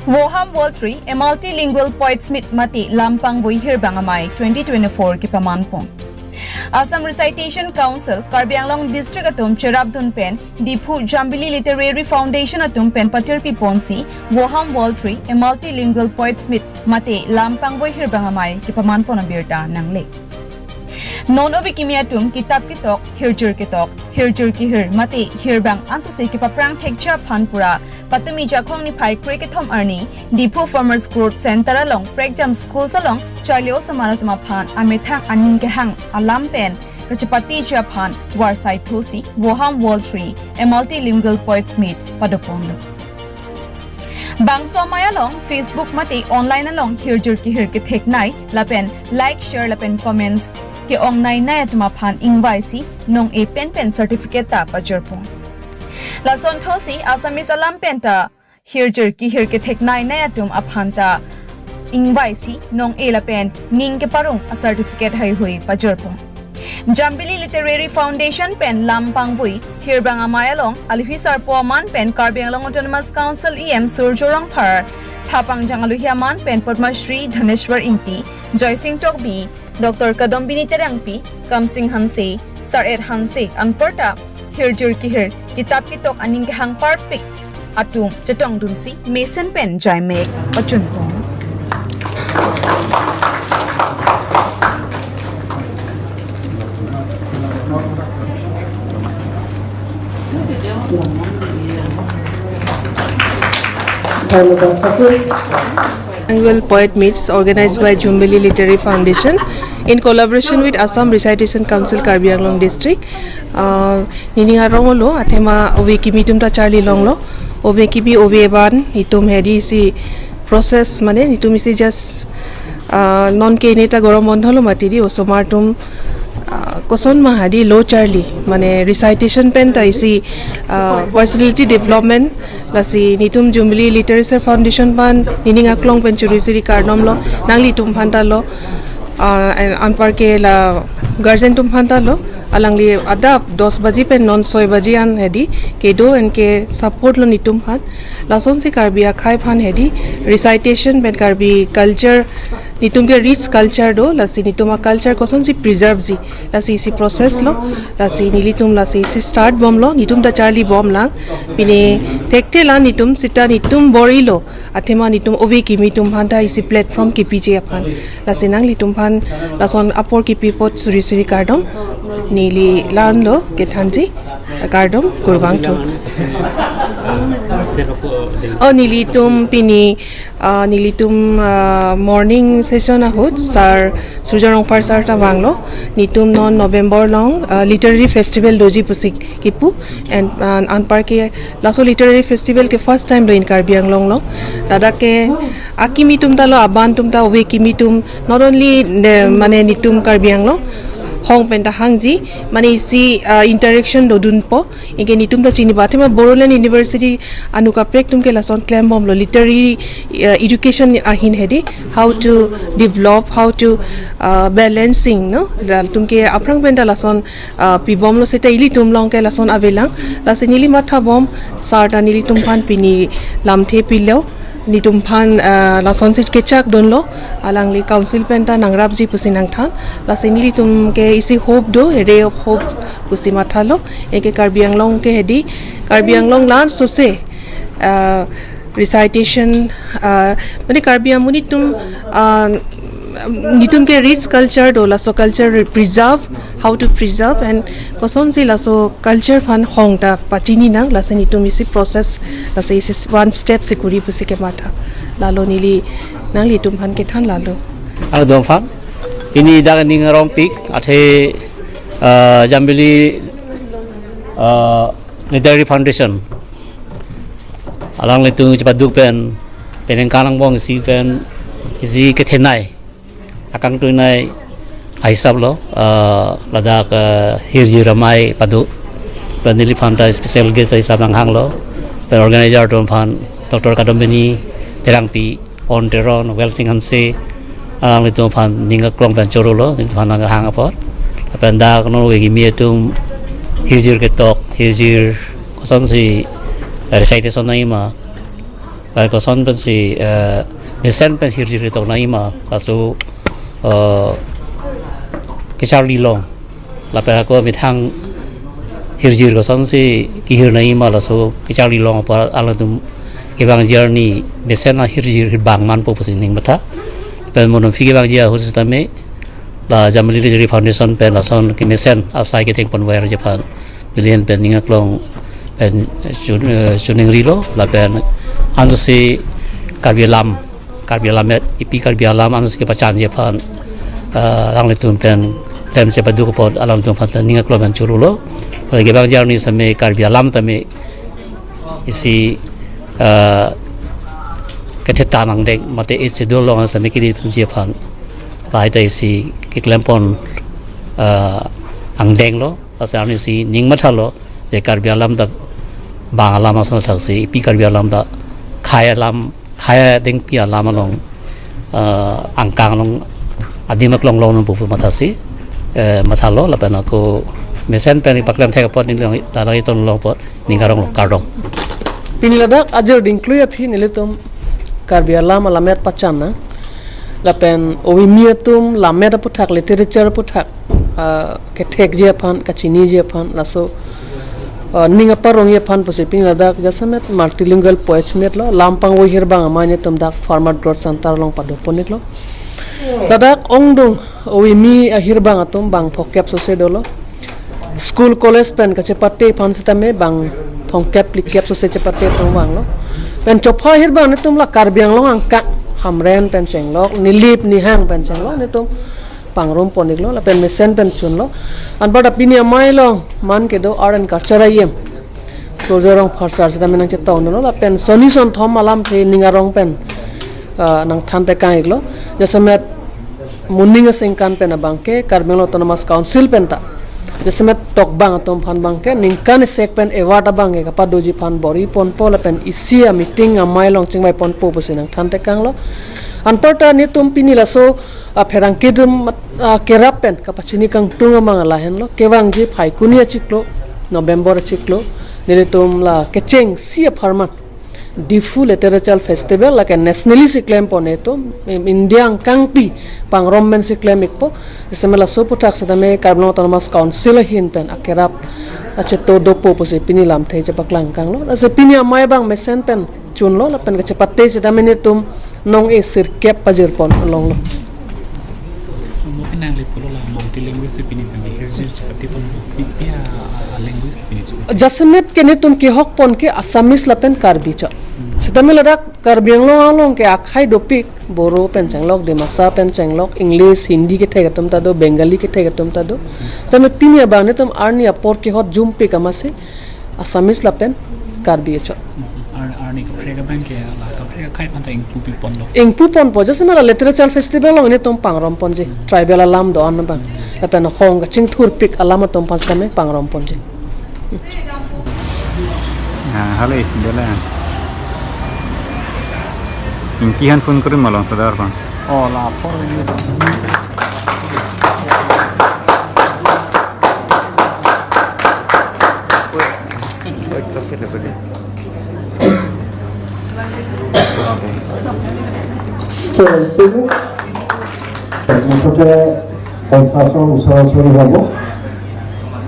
VOHAM Vol-3, a multilingual poet-smith mati pangvui hirbang amei 2024 ki pamanpong. Assam Recitation Council, Karbi Anglong District atum Cherabdun pen, Dipu Jambili Literary Foundation atum pen Patirpi Ponsi, VOHAM Vol-3, a multilingual poet-smith mati pangvui hirbang amei ki pamanpong abirta nangle. Non-obi kimiatum kitab kitok, hirjur ki hir, mati hirbang ansuse ki paprang tekcha panpura, patumi jakong ni pai kriketom arni, Dipu Farmers Growth Center along, Pregjam Schools along, Charlio Samaratama pan, amethang anin ke hang, alam pen, kachapati japan, warsai thosi, VOHAM Vol-3, a multilingual poet-smith, padopondo. Bangso Maya along, Facebook mati, online along, hirjur ki hir ki theknai, lapen, like, share, lapen, comments, ke ong nai nai atma phan ingvaisi nong a pen certificate ta pajorpong lason thosi Assamese alam penta hirjur ki hir ke thek nai nai atum aphanta ingvaisi nong a la pen ning ke parung a certificate hai hui pajorpong Jambili Literary Foundation pen pangvui hirbang amei along alhisar poman pen Karbi Anglong Autonomous Council EM Surjorong Phar Thapang Jangaluhiaman pen Padma Shri Dhaneshwar Inti Joy Singh Tokbi Dr. Kadombini Terangpi, Kamsing Hanse, Saret Hanse, Anporta, Hirjur Kihir, Kitab Kitok Aning Hang Parpik, Atum, Chatong Dunsi, Mason Pen, Jaimek, Pachunpong. Annual Poet Meets organized by Jumbili Literary Foundation in collaboration with Assam Recitation Council Karbi Anglong District. Nini arong lo athema oveki mitum ta Charlie long lo oveki bi oveban itum hedi si process mane itum isi just non ke neta gorom bondho lo matiri osomar tum koson mahadi low Charlie mane recitation pen ta isi personality development lasi nitum Jumbili Literature Foundation pan nining aklong pen churi cardom lo nangli tum phanta lo anpar ke la guardian tum phanta lo alangli adap 10 baji pen non 6 baji an hedi kedo en ke support lo nitum phan lason se Karbi khai phan hedi recitation pen Karbi culture nitum ke rich culture do lasi nituma culture koson si preserve ji lasi si process lo lasi nilitum lasi si start bom lo nitum da Charlie bom lang pine tekte la nitum sita nitum bori lo athema nitum obe kimi tum phanta isi platform ki pije aphan lasi nang litum phan lason apor ki pipot suri cardom nili lan lo ke thanji cardom kurbang tho nilitum pini nilitum morning session ahut sir Surjorong Phar sir ta banglo nitum non November long literary festival doji pusik kipu and anpar ke laso literary festival ke first time do in Karbi Anglong lo dada ke akimitum ta lo abantum ta we kimitum not only mane nitum Karbi Anglong hong penta hangji mane si interaction do dun po inge nitum ta chini bathema Boroland University anuka prektum ke lason claim bom lo literary education ahin hedi how to develop how to balancing no tumke aprang penta lason pibom lo seta ili tum long ke lason avelang lasenili matha bom sarta nili tum phan pini lamthe pillo nitum phan lason sit kechak donlo alangli council penta nangrabji pusinang than lasenili tum ke isi hope do ray of hope pusima thalo eke Karbi Anglong ke hedi Karbi Anglong lan sose recitation mane Karbi amuni tum nitum ke rich culture do laso culture preserve how to preserve and koson si laso culture fan hongta patini nang lasen nitum isi process lase isi one step security pusike mata lalo nili nang litum fan ke than lalo dom fan ini dagan ning rompik athe Jambili Literary Foundation alang litung cepat pen peneng kanang bong si pen isi kethenai akang tu nai aisab lo ladak hirji ramai padu penili phanta special guest aisab lang hang lo pen organizer tom phan Dr. Kadombini Terangpi on teron Welsing Hanse alang litung phan ninga klong pen choro lo phan ang hang apot pen da no we mi tum hirjir ketok hirjir koson si recitation nai ma Baik kosan pensi mesen pen hirjir itu na ima kasu kecar lilong lapar aku mitang hirjir kosan si kihir na ima lasu kecar lilong apa alam tu kebang journey mesen na hirjir hirbang man po posining mata pen monum fiki bang jia khusus tame la Jumbly Literary Foundation pen lason ke mesen asai ke teng ponwer Japan billion pen ningak long pen suning rilo la pen anu si karbialam ipi karbialam anu si ke pacan Japan lang letun pen tem se padu ko alam tu fatla ninga kloban churulo ge bang jarni same karbialam tame isi keteta nang dek mate it se dolong same kiri tu Japan lai dai si ke klempon ang deng lo asarni si ning mathalo je karbialam dak bangalam asal thaksi ipi karbialam dak khaya deng pia lama long angkang long adimak long long bu matasi mathalo la pena ko mesen pen paklam thek pot ni long tarai ton long pot ningarong kardong piniladak ajar dingkluya phi nilitum karbialam alamet pachana la pen ovimiatum lamet puthak literature puthak ke thek je phan kachini je phan laso ninga parong ye phan posiping ladak jasamet multilingual poets met lo lampang wo hirbang amane tum dak farmer growth center long padu ponit lo ladak ongdong oimi hirbang atum bang phokep so se dolo school college pen kachepate phan sitame bang phokep likep so se chepate tong wang lo pen chopha hirbang ne tum la karbiang long angka hamren pen chenglok nilip ni hang pen chenglok ne tum pangrom ponik lo la pen mesen pen chun lo an bada pinia mai lo man ke do art and culture ayem sojorong pharsar sita menang che taw no la pen soni son thom alam the ningarong pen nang thante kai lo jasamet muninga singkan pen abangke Karbeng autonomous council pen ta jasamet tok bang atom phan bangke ningkan sek pen award abange kapa doji phan bori pon po la pen isia meeting amai long chingmai pon po posinang thante kang lo anporta ni tum pinila so pherang kidum kerapen kapachini kang tunga mangala hen lo kewang ji phai kunia chiklo November chiklo nilitum la kecheng sia farman difu literature festival la ke nationally siklem poneto india kangpi pangrom men siklem ikpo semela so putak sadame Karbeng autonomous council hin pen akerap acheto dopo posi pinilam the chapaklang kang lo ase pinia mai bang mesen pen chun lo la pen ke chapatte sidame tum nong e sirkep pajir pon long lo Nang lipulo la multi-lingual sipini pang hirjir chapati pon pipia language sipini jasamet ke ne tum ki hok pon ke assamese la pen karbi cha sitamela dak karbiang lo along ke akhai dopik boro pen changlok demasa pen changlok english hindi ke thegatum ta do bengali ke thegatum ta do tame pinia bang ne tum arni apor ke hot jum pe kamase assamese la pen karbi cha arni ka prega bank ke la ka prega khai panta ingpu pon po jasemela literature festival long ne tum pangrom pon je tribal alam do an bang apen hong ka chingthur pik alam tum pas kame pangrom pon je halo isindela ingkihan phone kori malong sadar bang oh la por মুঠতে 50ৰ ওচৰা-ওচৰি হ'ব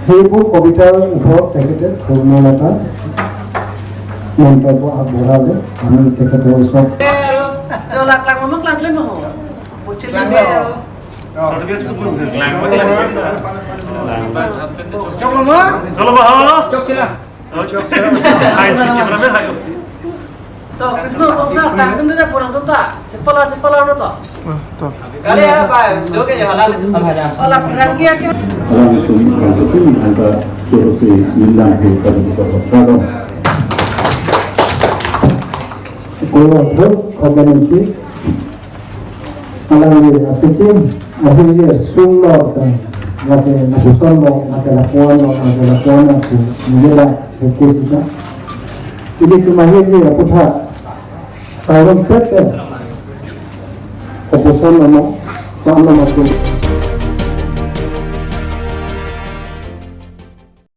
সেইবোৰ কবিতাৰ ওপৰত তেখেতে ধৰ্মীয় এটা মন্তব্য আগবঢ়ালে আমি তেখেতৰ ওচৰত Krisno samsar tangkan dia pulang tu tak cepalah tu tak kali apa doge ya halal olah perang dia ke langsung itu ada solusi lillahi ta'ala kalau terus organisasi alam ini asyik akhirnya sumber dan lagi nasional lagi lakuan aku menjadi sekitar ini kemarin dia putar orang kerja keputusan nama